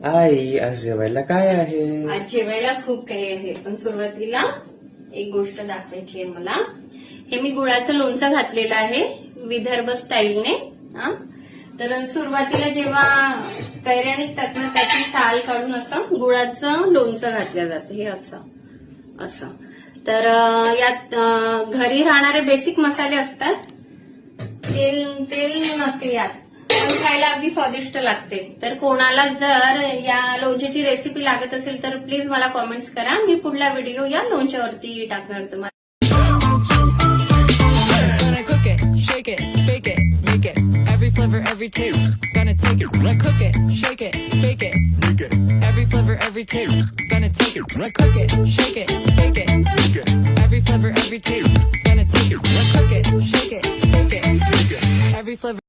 आई आज जेवायला काय आहे? आज जेवायला खूप काही आहे, पण सुरुवातीला एक गोष्ट दाखवायची आहे मला. हे मी गुळाचं लोणचं घातलेलं आहे विदर्भ स्टाईलने. तर सुरुवातीला जेव्हा कैऱ्या निघतात ना त्याची साल काढून असं गुळाचं लोणचं घातलं जातं. हे असं असं. तर यात घरी राहणारे बेसिक मसाले असतात. तेल नसते यात, पण खायला अगदी स्वादिष्ट लागते. तर कोणाला जर या लोणच्याची रेसिपी लागत असेल तर प्लीज मला कॉमेंट्स करा. मी पुढला व्हिडिओ या लोणच्यावरती टाकणार तुम्हाला. Every flavor, every taste, gonna take it, right? Cook it, shake it, bake it, make it. Every flavor, every taste, gonna take it, right? Cook it, shake it, bake it, make it. Every flavor, every taste, gonna take it, right? Cook it, shake it, bake it, make it. Every flavor.